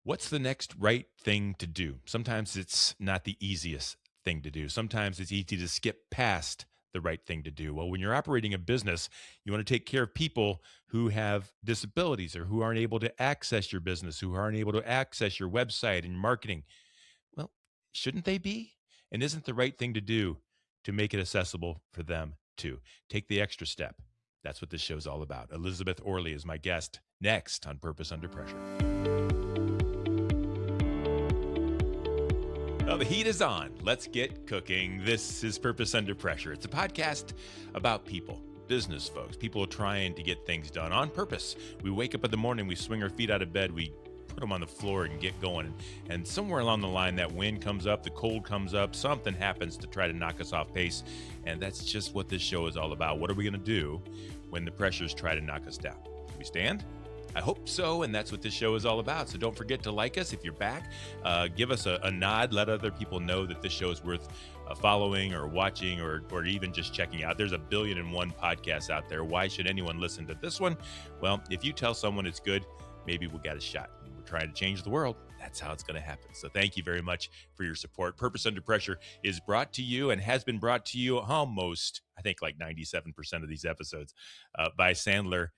What's the next right thing to do? Sometimes it's not the easiest thing to do. Sometimes it's easy to skip past the right thing to do. Well, when you're operating a business, you want to take care of people who have disabilities or who aren't able to access your business, who aren't able to access your website and marketing. Well, shouldn't they be? And isn't the right thing to do to make it accessible for them too? Take the extra step. That's what this show's all about. Elizabeth Orley is my guest next on Purpose Under Pressure. Well, the heat is on. Let's get cooking. This is Purpose Under Pressure. It's a podcast about people, business folks, people trying to get things done on purpose. We wake up in the morning, we swing our feet out of bed, we put them on the floor and get going. And somewhere along the line, that wind comes up, the cold comes up, something happens to try to knock us off pace. And that's just what this show is all about. What are we going to do when the pressures try to knock us down? Can we stand? I hope so, and that's what this show is all about. So don't forget to like us if you're back. Give us a nod. Let other people know that this show is worth following or watching or even just checking out. There's 1,000,001 podcasts out there. Why should anyone listen to this one? Well, if you tell someone it's good, maybe we'll get a shot. We're trying to change the world. That's how it's going to happen. So thank you very much for your support. Purpose Under Pressure is brought to you and has been brought to you almost, I think like 97% of these episodes by Sandler,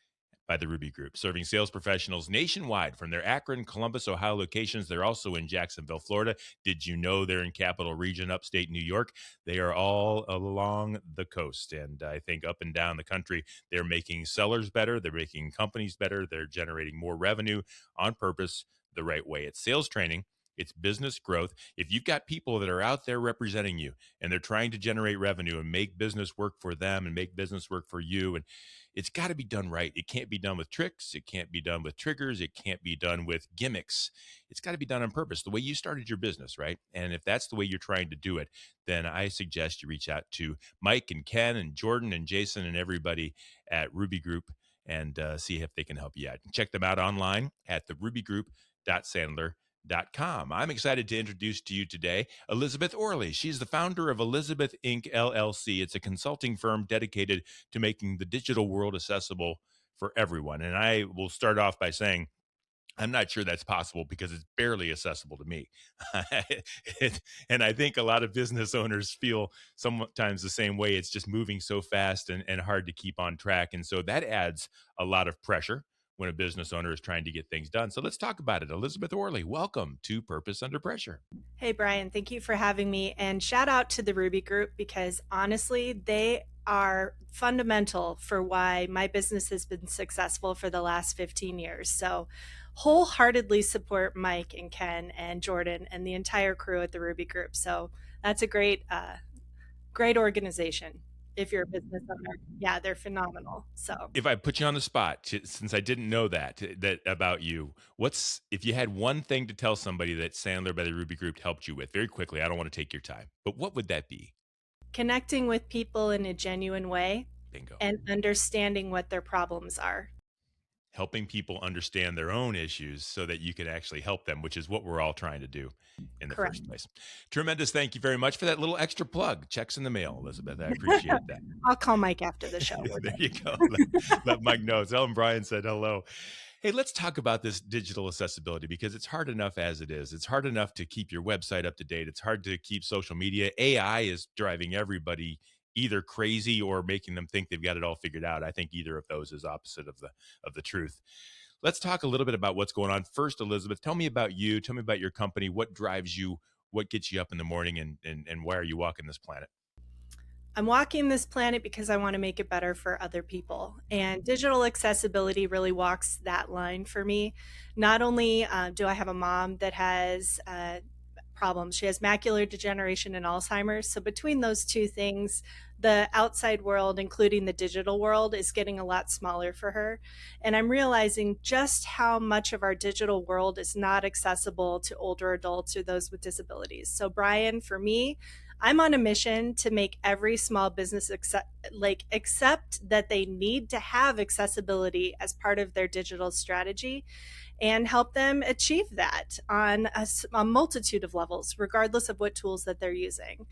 by the Ruby Group, serving sales professionals nationwide from their Akron, Columbus, Ohio locations. They're also in Jacksonville, Florida. Did you know they're in Capital Region, upstate New York? They are all along the coast, and I think up and down the country. They're making sellers better. They're making companies better. They're generating more revenue on purpose the right way. It's sales training. It's business growth. If you've got people that are out there representing you and they're trying to generate revenue and make business work for them and make business work for you, and it's got to be done right. It can't be done with tricks. It can't be done with triggers. It can't be done with gimmicks. It's got to be done on purpose, the way you started your business, right? And if that's the way you're trying to do it, then I suggest you reach out to Mike and Ken and Jordan and Jason and everybody at Ruby Group and see if they can help you out. Check them out online at therubygroup.sandler.com. I'm excited to introduce to you today Elizabeth Orley. She's the founder of Elizabeth Inc. LLC. It's a consulting firm dedicated to making the digital world accessible for everyone. And I will start off by saying, I'm not sure that's possible because it's barely accessible to me. And I think a lot of business owners feel sometimes the same way. It's just moving so fast and hard to keep on track. And so that adds a lot of pressure when a business owner is trying to get things done. So let's talk about it. Elizabeth Orley, welcome to Purpose Under Pressure. Hey, Brian, thank you for having me. And shout out to the Ruby Group because honestly, they are fundamental for why my business has been successful for the last 15 years. So wholeheartedly support Mike and Ken and Jordan and the entire crew at the Ruby Group. So that's a great organization. If you're a business owner, yeah, they're phenomenal. So if I put you on the spot, since I didn't know that about you, if you had one thing to tell somebody that Sandler by the Ruby Group helped you with very quickly, I don't want to take your time, but what would that be? connecting with people in a genuine way. Bingo. And understanding what their problems are. Helping people understand their own issues so that you can actually help them, which is what we're all trying to do in the Correct. first place. Tremendous. Thank you very much for that little extra plug. Checks in the mail, Elizabeth. I appreciate that. I'll call Mike after the show. There you go. Let Mike know. Tell him Brian said hello. Hey, let's talk about this digital accessibility because it's hard enough as it is. It's hard enough to keep your website up to date. It's hard to keep social media. AI is driving everybody either crazy or making them think they've got it all figured out. I think either of those is opposite of the truth. Let's talk a little bit about what's going on. First, Elizabeth, tell me about you. Tell me about your company. What drives you? What gets you up in the morning? And why are you walking this planet? I'm walking this planet because I want to make it better for other people. And digital accessibility really walks that line for me. Not only do I have a mom that has problems, she has macular degeneration and Alzheimer's. So between those two things, the outside world, including the digital world, is getting a lot smaller for her. And I'm realizing just how much of our digital world is not accessible to older adults or those with disabilities. So Brian, for me, I'm on a mission to make every small business accept that they need to have accessibility as part of their digital strategy and help them achieve that on a multitude of levels, regardless of what tools that they're using.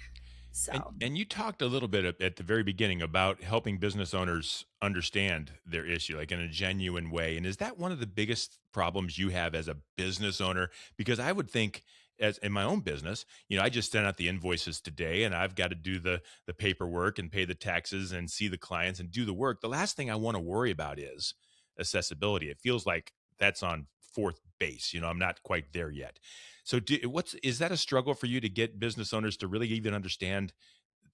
So, And you talked a little bit at the very beginning about helping business owners understand their issue, like in a genuine way. And is that one of the biggest problems you have as a business owner? Because I would think, as in my own business, I just sent out the invoices today, and I've got to do the paperwork and pay the taxes and see the clients and do the work. The last thing I want to worry about is accessibility. It feels like that's on fourth base. I'm not quite there yet. So, is that a struggle for you to get business owners to really even understand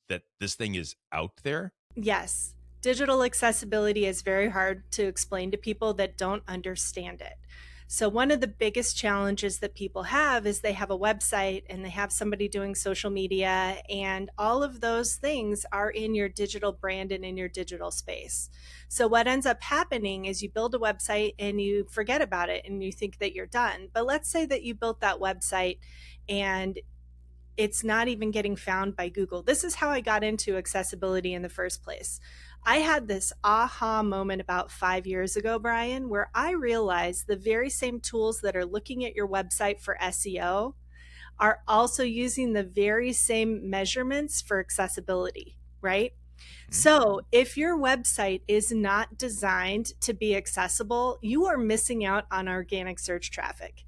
that this thing is out there? yes, digital accessibility is very hard to explain to people that don't understand it. So, one of the biggest challenges that people have is they have a website and they have somebody doing social media, and all of those things are in your digital brand and in your digital space. So, what ends up happening is you build a website and you forget about it and you think that you're done. But let's say that you built that website and it's not even getting found by Google. This is how I got into accessibility in the first place. I had this aha moment about 5 years ago, Brian, where I realized the very same tools that are looking at your website for SEO are also using the very same measurements for accessibility, right? Mhm. So, if your website is not designed to be accessible, you are missing out on organic search traffic.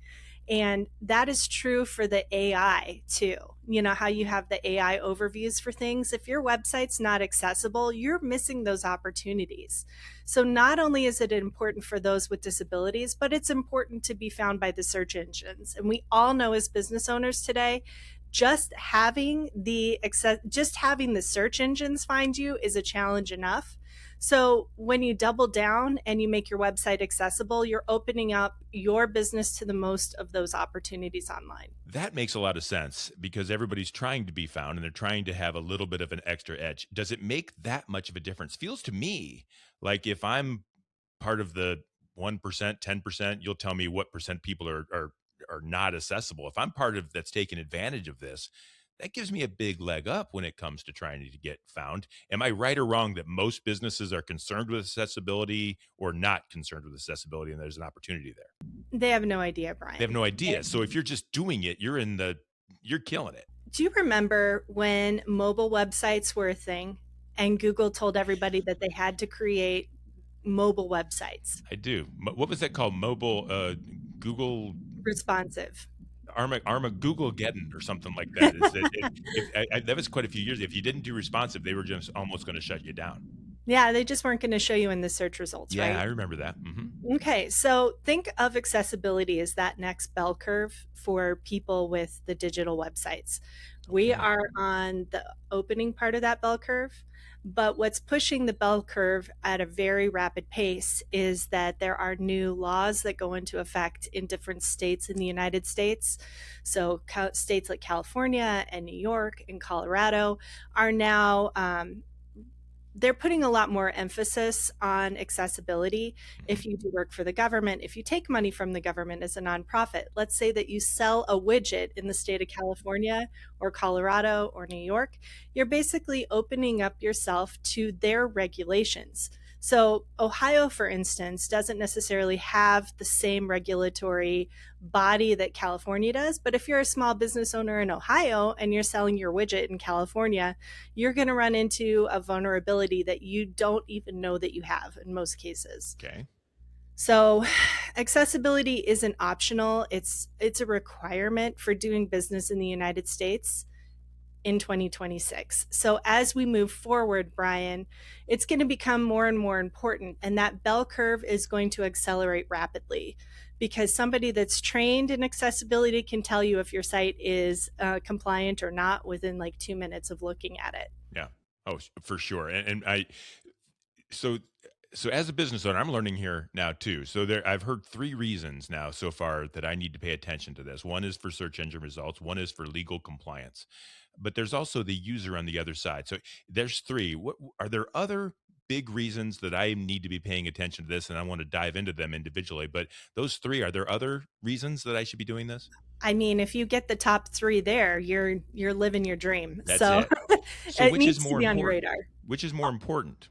And that is true for the AI too. You know how you have the AI overviews for things? If your website's not accessible, you're missing those opportunities. So, not only is it important for those with disabilities, but it's important to be found by the search engines. And we all know as business owners today, just having the search engines find you is a challenge enough. So when you double down and you make your website accessible, you're opening up your business to the most of those opportunities online. That makes a lot of sense because everybody's trying to be found and they're trying to have a little bit of an extra edge. Does it make that much of a difference? Feels to me like if I'm part of the 1%, 10%, you'll tell me what percent people are not accessible. If I'm part of that's taking advantage of this, that gives me a big leg up when it comes to trying to get found. Am I right or wrong that most businesses are concerned with accessibility or not concerned with accessibility and there's an opportunity there? They have no idea, They have Brian. no idea. So if you're just doing it, you're killing it. Do you remember when mobile websites were a thing and Google told everybody that they had to create mobile websites? I do. What was that called? Mobile Google Responsive. Arma Google Geddon or something like that. Is that that was quite a few years. If you didn't do responsive, they were just almost going to shut you down. Yeah, they just weren't going to show you in the search results, Yeah, right? I remember that. Okay, so think of accessibility as that next bell curve for people with the digital websites. We Okay. are on the opening part of that bell curve, but what's pushing the bell curve at a very rapid pace is that there are new laws that go into effect in different states in the United States. So, states like California and New York and Colorado are now they're putting a lot more emphasis on accessibility. Mhm. If you do work for the government, if you take money from the government as a nonprofit, let's say that you sell a widget in the state of California or Colorado or New York, you're basically opening up yourself to their regulations. So, Ohio, for instance, doesn't necessarily have the same regulatory body that California does. But if you're a small business owner in Ohio and you're selling your widget in California, you're going to run into a vulnerability that you don't even know that you have in most cases. Okay. So, accessibility isn't optional. It's a requirement for doing business in the United States in 2026. So as we move forward, Brian, it's going to become more and more important, and that bell curve is going to accelerate rapidly because somebody that's trained in accessibility can tell you if your site is compliant or not within like 2 minutes of looking at it. Yeah. Oh, for sure. And I so so as a business owner, I'm learning here now too. So I've heard three reasons now so far that I need to pay attention to this. One is for search engine results, one is for legal compliance. But there's also the user on the other side. So there's three. What are there other big reasons that I need to be paying attention to this, and I want to dive into them individually, but those three, are there other reasons that I should be doing this? I mean, if you get the top three there, you're living your dream. That's So it. So it which is needs to more be on your important? radar. Which is more important?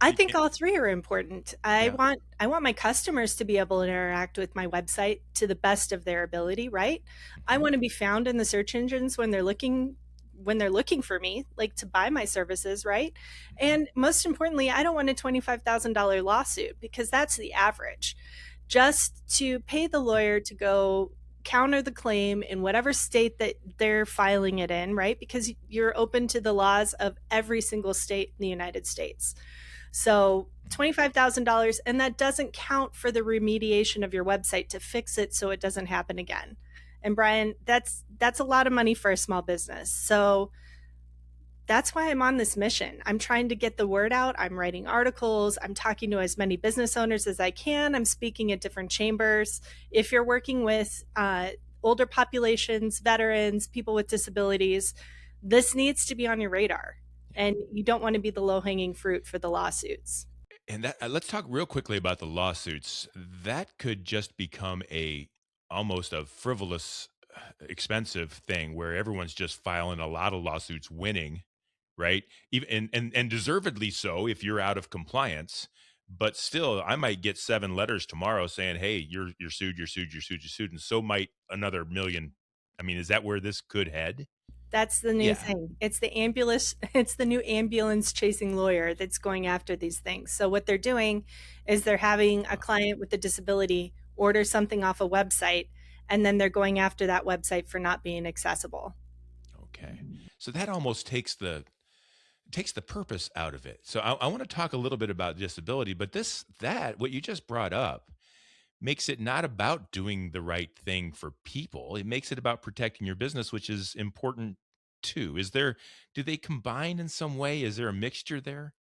I You think can't, all three are important. I yeah. want I want my customers to be able to interact with my website to the best of their ability, right? I Mhm. want to be found in the search engines when they're looking when they're looking for me, like to buy my services, right? And most importantly, I don't want a $25,000 lawsuit because that's the average. Just to pay the lawyer to go counter the claim in whatever state that they're filing it in, right? Because you're open to the laws of every single state in the United States. So $25,000, and that doesn't count for the remediation of your website to fix it so it doesn't happen again. And Brian, that's a lot of money for a small business. So that's why I'm on this mission. I'm trying to get the word out. I'm writing articles. I'm talking to as many business owners as I can. I'm speaking at different chambers. If you're working with older populations, veterans, people with disabilities, this needs to be on your radar. And you don't want to be the low hanging fruit for the lawsuits. And that let's talk real quickly about the lawsuits. That could just become a almost a frivolous, expensive thing where everyone's just filing a lot of lawsuits, winning, right? Even and deservedly so if you're out of compliance. But still, I might get 7 letters tomorrow saying, "Hey, you're sued, you're sued, you're sued, you're sued," and so might another million. I mean, is that where this could head? That's the new Yeah. thing. It's the ambulance, it's the new ambulance chasing lawyer that's going after these things. So what they're doing is they're having a client with a disability order something off a website, and then they're going after that website for not being accessible. Okay. So that almost takes the purpose out of it. So I want to talk a little bit about disability, but what you just brought up makes it not about doing the right thing for people. It makes it about protecting your business, which is important too. Do they combine in some way? Is there a mixture there?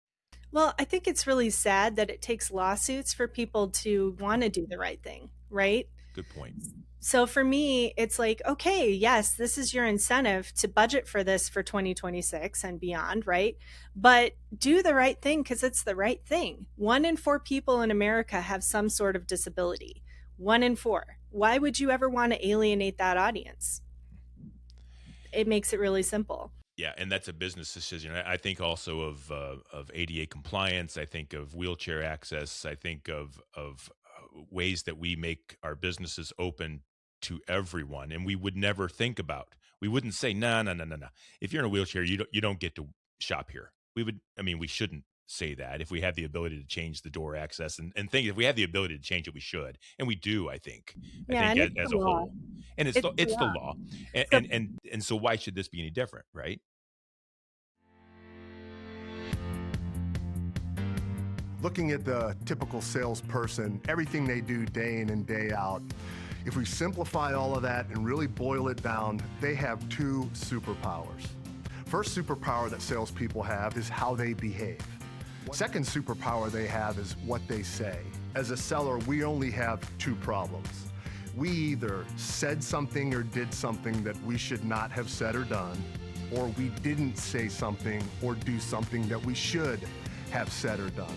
Well, I think it's really sad that it takes lawsuits for people to want to do the right thing, right? Good point. So for me, it's like, okay, yes, this is your incentive to budget for this for 2026 and beyond, right? But do the right thing because it's the right thing. 1 in 4 people in America have some sort of disability. 1 in 4. Why would you ever want to alienate that audience? It makes it really simple. Yeah, and that's a business decision. I think also of ADA compliance. I think of wheelchair access. I think of ways that we make our businesses open to everyone, and we would never think about. We wouldn't say, no, no, no, no, no. If you're in a wheelchair, you don't get to shop here. We would. I mean, we shouldn't say that. If we have the ability to change the door access and think if we have the ability to change it, we should, and we do. I think. I Yeah, think and it's as the a law. whole, and It's the it's the law. law, and So and so why should this be any different, right? Looking at the typical salesperson, everything they do day in and day out, if we simplify all of that and really boil it down, they have 2 superpowers. First superpower that salespeople have is how they behave. Second superpower they have is what they say. As a seller, we only have 2 problems. We either said something or did something that we should not have said or done, or we didn't say something or do something that we should have said or done.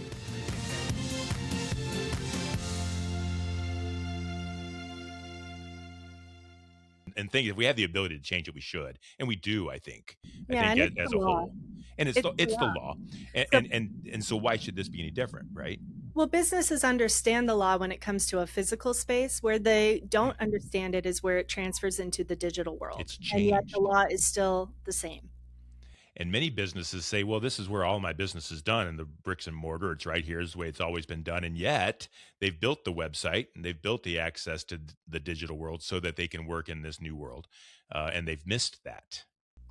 And think if we have the ability to change it, we should, and we do. I yeah, think and it's as the a law. whole, and It's the it's the law. law, So and so why should this be any different, right? well, businesses understand the law when it comes to a physical space. Where they Yeah, don't understand it is where it transfers into the digital world. it's And yet the changed, law is still the same. and many businesses say, "Well, this is where all my business is done, in the bricks and mortar. It's right here is the way it's always been done." And yet they've built the website and they've built the access to the digital world so that they can work in this new world, and they've missed that.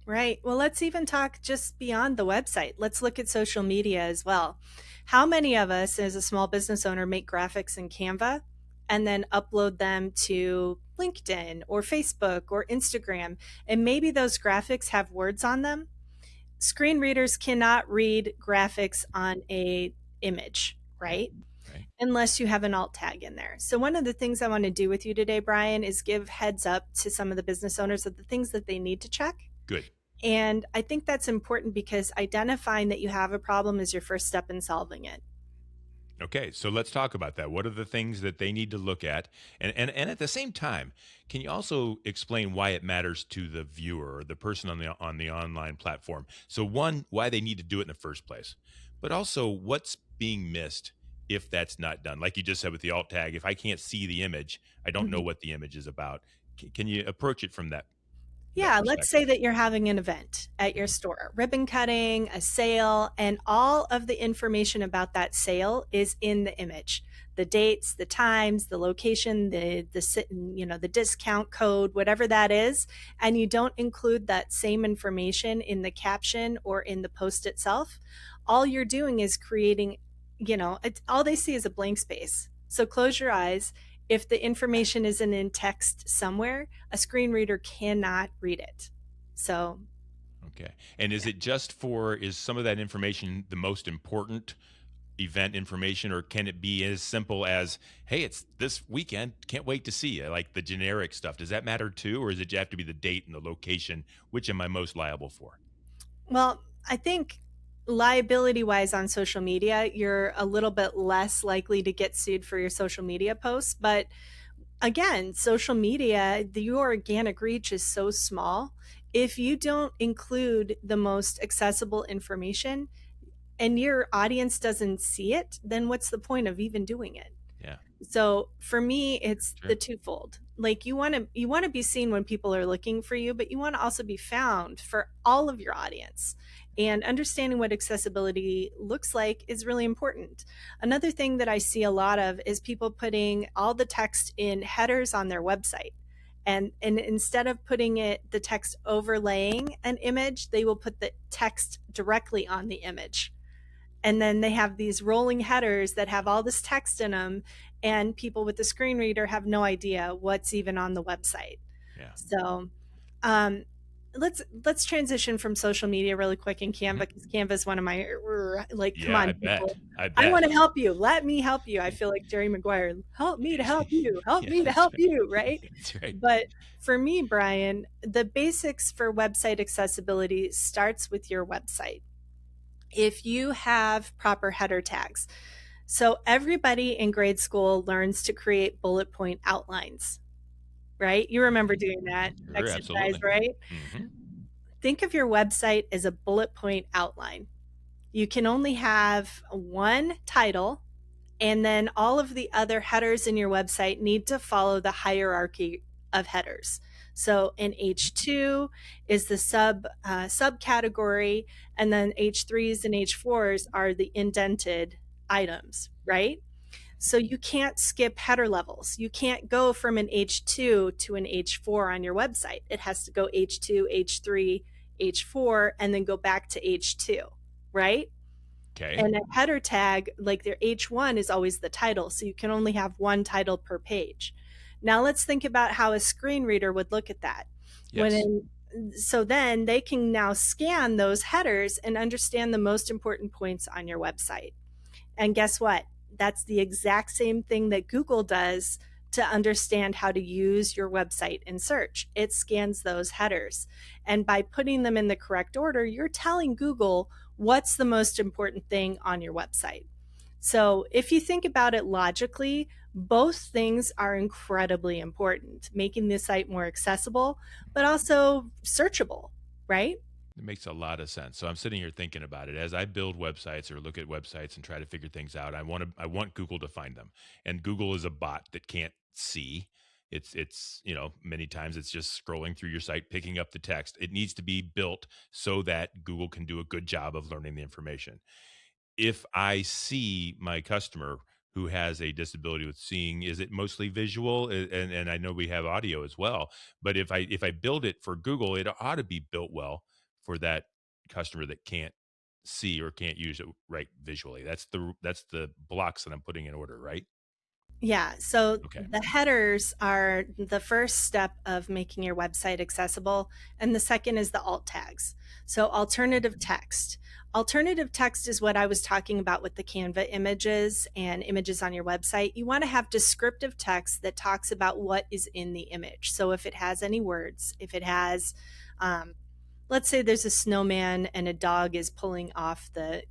Right. Well, let's even talk just beyond the website. Let's look at social media as well. How many of us, as a small business owner, make graphics in Canva and then upload them to LinkedIn or Facebook or Instagram? And maybe those graphics have words on them. Screen readers cannot read graphics on a image, Right, right? right, Unless you have an alt tag in there. So one of the things I want to do with you today, Brian, is give heads up to some of the business owners of the things that they need to check. good. And I think that's important because identifying that you have a problem is your first step in solving it. Okay, so let's talk about that. What are the things that they need to look at? And at the same time, can you also explain why it matters to the viewer or the person on the online platform? So one, why they need to do it in the first place, but also what's being missed if that's not done. Like you just said with the alt tag, if I can't see the image, I don't know Mhm. what the image is about. Can you approach it from that? Yeah, let's say perspective. that you're having an event at your store, ribbon cutting, a sale, and all of the information about that sale is in the image. The dates, the times, the location, the discount code, whatever that is, and you don't include that same information in the caption or in the post itself. All you're doing is creating, all they see is a blank space. So close your eyes. If the information isn't in text somewhere, a screen reader cannot read it. So, Okay. And is it just is some of that information the most important event information, or can it be as simple as, hey, it's this weekend, can't wait to see you, like the generic stuff? Does that matter too, or is it have to be the date and the location? Which am I most liable for? well, I think liability wise on social media, you're a little bit less likely to get sued for your social media posts. But again, social media, your organic reach is so small. If you don't include the most accessible information, and your audience doesn't see it, then what's the point of even doing it? Yeah, So for me, it's the sure. twofold. Like you want to be seen when people are looking for you, but you want to also be found for all of your audience. And understanding what accessibility looks like is really important. Another thing that I see a lot of is people putting all the text in headers on their website. And instead of putting the text overlaying an image, they will put the text directly on the image, and then they have these rolling headers that have all this text in them, and people with the screen reader have no idea what's even on the website. Yeah. So um, let's transition from social media really quick in Canva, Mhm. because Canva is one of my like, come Yeah, on I bet. people, I I bet. want to help you, let me help you. I feel like Jerry Maguire, help me to help you, help Yeah, me to that's help right. you, right? That's right. But for me, Brian, the basics for website accessibility starts with your website. If you have proper header tags. So everybody in grade school learns to create bullet point outlines, right? You remember Mhm, doing that mhm. Sure, exercise, absolutely. right? Mhm. Think of your website as a bullet point outline. You can only have one title, and then all of the other headers in your website need to follow the hierarchy of headers. So an H2 is the subcategory, and then H3s and H4s are the indented items, right? So you can't skip header levels. You can't go from an H2 to an H4 on your website. It has to go H2, H3, H4, and then go back to H2, right? Okay. And a header tag, like their H1, is always the title. So you can only have one title per page. Now let's think about how a screen reader would look at that. Yes. So then they can now scan those headers and understand the most important points on your website. And guess what? That's the exact same thing that Google does to understand how to use your website in search. It scans those headers. And by putting them in the correct order, you're telling Google what's the most important thing on your website. So if you think about it logically, both things are incredibly important, making the site more accessible, but also searchable, right? It makes a lot of sense. So I'm sitting here thinking about it as I build websites or look at websites and try to figure things out. I want Google to find them. And Google is a bot that can't see. It's many times it's just scrolling through your site, picking up the text. It needs to be built so that Google can do a good job of learning the information. If I see my customer who has a disability with seeing, is it mostly visual? And I know we have audio as well, but if I build it for Google, it ought to be built well for that customer that can't see or can't use it right visually. That's the blocks that I'm putting in order, right? Yeah, so Okay. the headers are the first step of making your website accessible, and the second is the alt tags. So alternative text. Alternative text is what I was talking about with the Canva images and images on your website. You want to have descriptive text that talks about what is in the image. So if it has any words, if it has um, let's say there's a snowman and a dog is pulling off the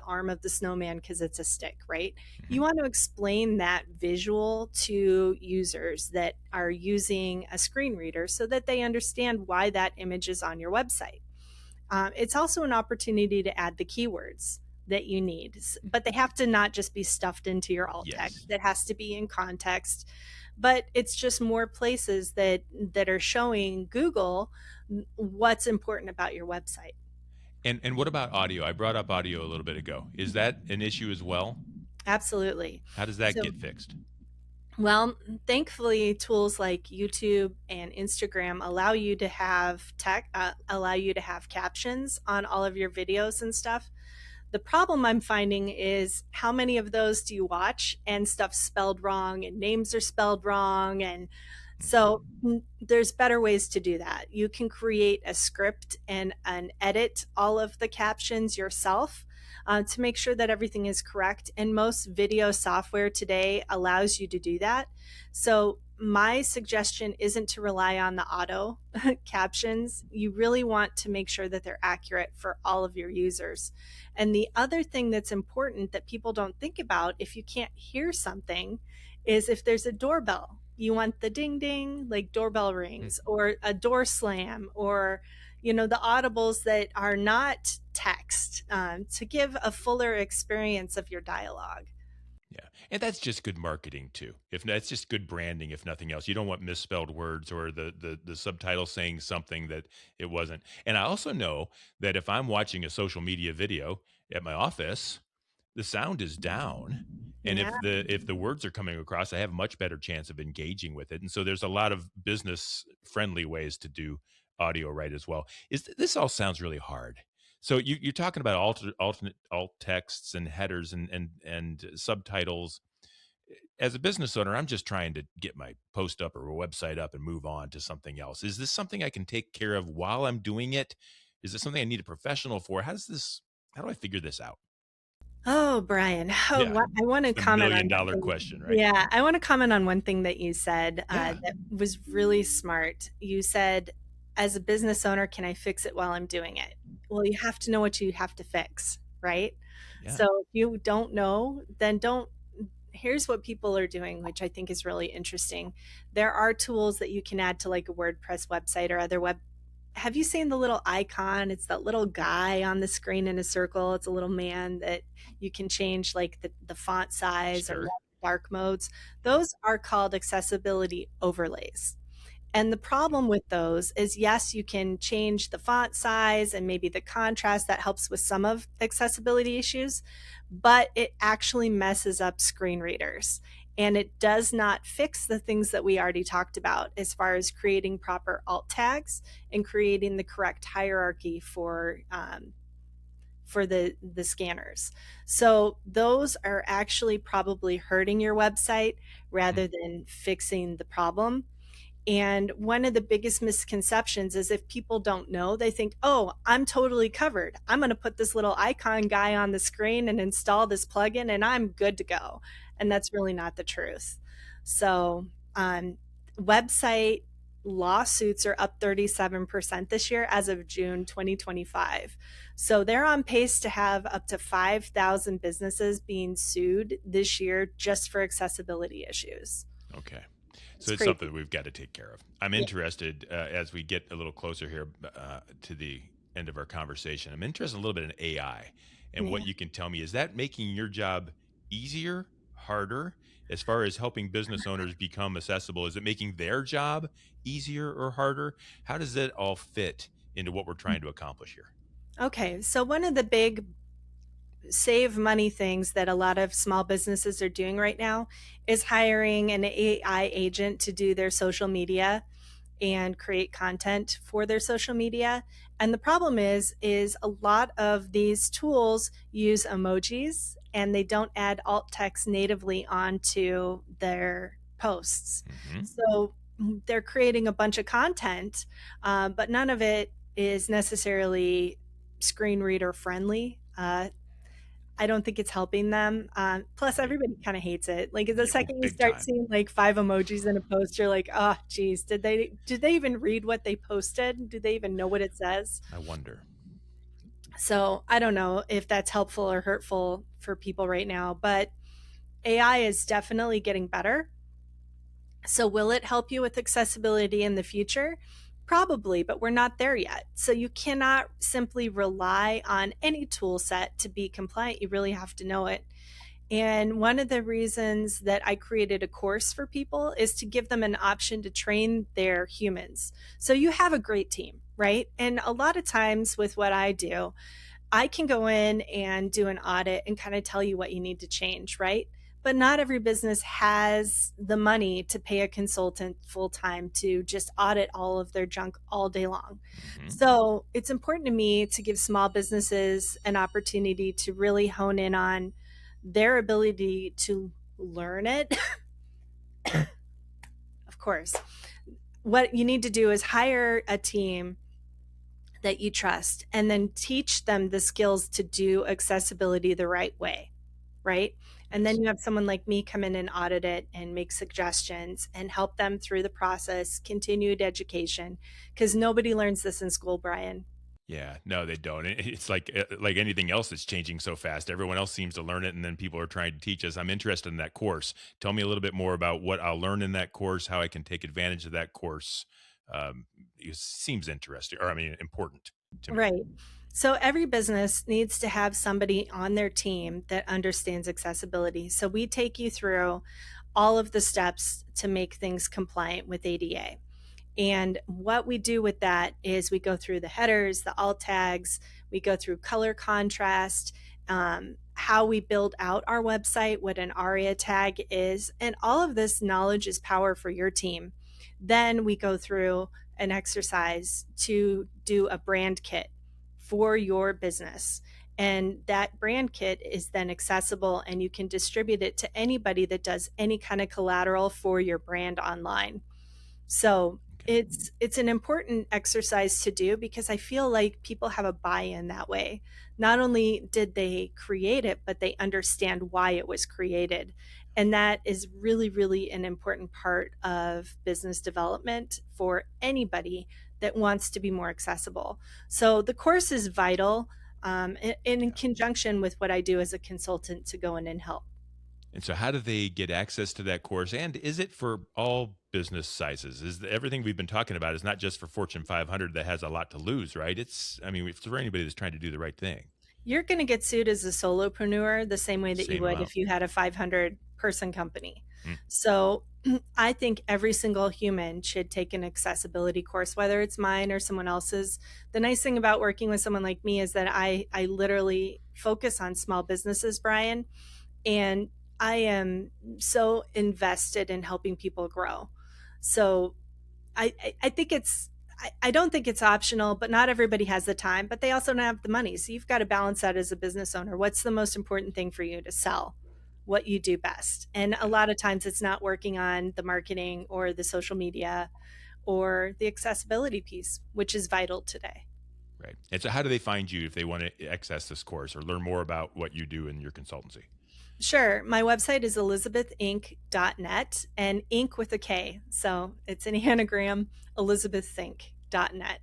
arm of the snowman because it's a stick, right? You Mhm. want to explain that visual to users that are using a screen reader so that they understand why that image is on your website. It's also an opportunity to add the keywords that you need, but they have to not just be stuffed into your alt text. Yes. It has to be in context. but it's just more places that are showing Google what's important about your website. And what about audio? I brought up audio a little bit ago. Is that an issue as well? Absolutely. How does that So, get fixed? well, thankfully, tools like YouTube and Instagram allow you to have captions on all of your videos and stuff. The problem I'm finding is how many of those do you watch and stuff's spelled wrong and names are spelled wrong. And so Mhm. there's better ways to do that. You can create a script and edit all of the captions yourself to make sure that everything is correct. And most video software today allows you to do that. So my suggestion isn't to rely on the auto captions. You really want to make sure that they're accurate for all of your users. And the other thing that's important that people don't think about if you can't hear something is if there's a doorbell. You want the ding ding, like doorbell Hmm. rings, or a door slam, or the audibles that are not text, to give a fuller experience of your dialogue. Yeah. And that's just good marketing too. If that's just good branding, if nothing else. You don't want misspelled words or the subtitle saying something that it wasn't. And I also know that if I'm watching a social media video at my office, the sound is down. And Yeah. if the words are coming across, I have a much better chance of engaging with it. And so there's a lot of business friendly ways to do audio right as well. This all sounds really hard. So you're talking about alternate alt texts and headers and subtitles. As a business owner, I'm just trying to get my post up or a website up and move on to something else. Is this something I can take care of while I'm doing it? Is it something I need a professional for? How do I figure this out? Oh, Brian. Yeah. I want It's to the comment on million one dollar thing. question, right? Yeah, I want to comment on one thing that you said Yeah. that was really smart. You said, as a business owner, can I fix it while I'm doing it? Well, you have to know what you have to fix, right? Yeah. So if you don't know, then don't. Here's what people are doing, which I think is really interesting. There are tools that you can add to like a WordPress website or other web. Have you seen the little icon? It's that little guy on the screen in a circle. It's a little man that you can change like the font size or Sure. dark modes. Yeah. Those are called accessibility overlays. And the problem with those is, yes, you can change the font size and maybe the contrast that helps with some of accessibility issues, but it actually messes up screen readers. And it does not fix the things that we already talked about as far as creating proper alt tags and creating the correct hierarchy for the scanners. So those are actually probably hurting your website Hmm. rather than fixing the problem. And one of the biggest misconceptions is if people don't know, they think, oh, I'm totally covered. I'm going to put this little icon guy on the screen and install this plugin and I'm good to go. And that's really not the truth. So, website lawsuits are up 37% this year as of June 2025. So they're on pace to have up to 5,000 businesses being sued this year just for accessibility issues. Okay. It's So it's something crazy. that we've got to take care of. I'm Yeah. interested as we get a little closer here to the end of our conversation. I'm interested a little bit in AI and what Yeah. you can tell me. Is that making your job easier, harder, as far as helping business owners become accessible? Is it making their job easier or harder? How does that all fit into what we're trying to accomplish here? Okay, so one of the big save money things that a lot of small businesses are doing right now is hiring an AI agent to do their social media and create content for their social media. And the problem is a lot of these tools use emojis and they don't add alt text natively onto their posts. Hmm. So they're creating a bunch of content, but none of it is necessarily screen reader friendly. I don't think it's helping them. Plus, Right. everybody kind of hates it. Like the Yeah, oh, second you big start time. seeing like five emojis in a post, you're like, oh, geez, did they even read what they posted? Do they even know what it says? I wonder. So I don't know if that's helpful or hurtful for people right now, but AI is definitely getting better. So will it help you with accessibility in the future? Probably, but we're not there yet. So you cannot simply rely on any tool set to be compliant. You really have to know it. And one of the reasons that I created a course for people is to give them an option to train their humans. So you have a great team, right? And a lot of times with what I do, I can go in and do an audit and kind of tell you what you need to change, right? But not every business has the money to pay a consultant full time to just audit all of their junk all day long. Mm-hmm. So it's important to me to give small businesses an opportunity to really hone in on their ability to learn it. Of course, what you need to do is hire a team that you trust and then teach them the skills to do accessibility the right way, right? And then Yes. you have someone like me come in and audit it and make suggestions and help them through the process, continued education, because nobody learns this in school, Brian. Yeah, no, they don't. It's like anything else that's changing so fast. Everyone else seems to learn it, and then people are trying to teach us. I'm interested in that course. Tell me a little bit more about what I'll learn in that course, how I can take advantage of that course. It seems interesting, or I mean, important to me. Right. So every business needs to have somebody on their team that understands accessibility. So we take you through all of the steps to make things compliant with ADA. And what we do with that is we go through the headers, the alt tags, we go through color contrast, how we build out our website, what an ARIA tag is, and all of this knowledge is power for your team. Then we go through an exercise to do a brand kit for your business. And that brand kit is then accessible and you can distribute it to anybody that does any kind of collateral for your brand online. So Okay. it's an important exercise to do because I feel like people have a buy-in that way. Not only did they create it, but they understand why it was created. And that is really, really an important part of business development for anybody that wants to be more accessible. So the course is vital, in Yeah. conjunction with what I do as a consultant to go in and help. And so, how do they get access to that course? And is it for all business sizes? Everything we've been talking about is not just for Fortune 500 that has a lot to lose, right? I mean, it's for anybody that's trying to do the right thing. You're going to get sued as a solopreneur the same way that you Same would amount. if you had a 500 person company. Mm, So I think every single human should take an accessibility course, whether it's mine or someone else's. The nice thing about working with someone like me is that I literally focus on small businesses, Brian, and I am so invested in helping people grow. So I think I don't think it's optional, but not everybody has the time, but they also don't have the money. So you've got to balance that as a business owner. What's the most important thing for you to sell? What you do best. And a yeah, lot of times it's not working on the marketing or the social media or the accessibility piece, which is vital today. right. And so, how do they find you if they want to access this course or learn more about what you do in your consultancy? Sure. My website is elizabethinc.net and ink with a K. So it's an anagram, elizabethinc.net.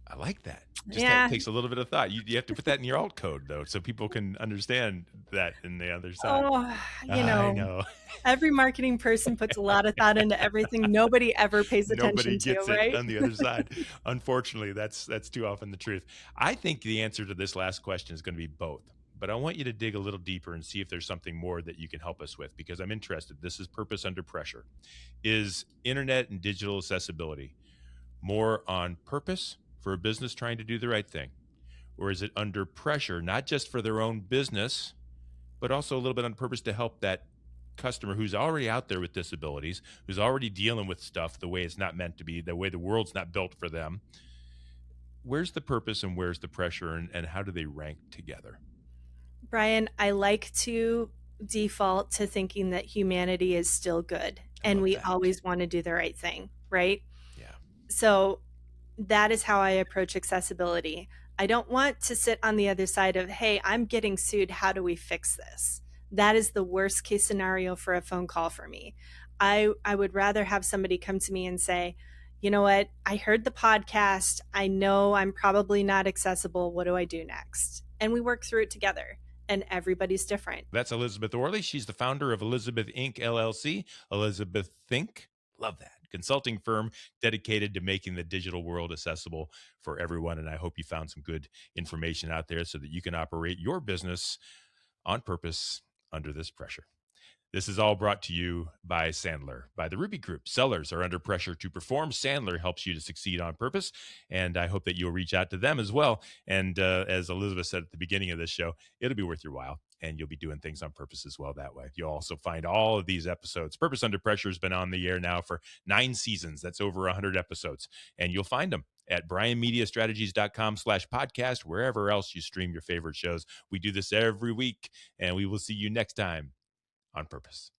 I like that. Just Yeah. takes a little bit of thought. You have to put that in your alt code though, so people can understand that in the other side. Oh, I know. every marketing person puts a lot of thought into everything nobody ever pays Nobody attention to, gets it right? on the other side. Unfortunately, that's too often the truth. I think the answer to this last question is going to be both. But I want you to dig a little deeper and see if there's something more that you can help us with because I'm interested. This is Purpose Under Pressure. Is internet and digital accessibility more on purpose for a business trying to do the right thing? Or is it under pressure, not just for their own business, but also a little bit on purpose to help that customer who's already out there with disabilities, who's already dealing with stuff the way it's not meant to be, the way the world's not built for them? Where's the purpose and where's the pressure, and how do they rank together? Brian, I like to default to thinking that humanity is still good I and love we that. always want to do the right thing, right? Yeah. So that is how I approach accessibility. I don't want to sit on the other side of, hey, I'm getting sued. How do we fix this? That is the worst case scenario for a phone call for me. I would rather have somebody come to me and say, you know what? I heard the podcast. I know I'm probably not accessible. What do I do next? And we work through it together. And everybody's different. That's Elizabeth Orley. She's the founder of Elizabeth Inc. LLC. Elizabeth Think. Love that. Consulting firm dedicated to making the digital world accessible for everyone. And I hope you found some good information out there so that you can operate your business on purpose under this pressure. This is all brought to you by Sandler, by the Ruby Group. Sellers are under pressure to perform. Sandler helps you to succeed on purpose, and I hope that you'll reach out to them as well. And as Elizabeth said at the beginning of this show, it'll be worth your while, and you'll be doing things on purpose as well that way. You'll also find all of these episodes. Purpose Under Pressure has been on the air now for 9 seasons. That's over 100 episodes, and you'll find them at brianmediastrategies.com/podcast, wherever else you stream your favorite shows. We do this every week, and we will see you next time on Purpose.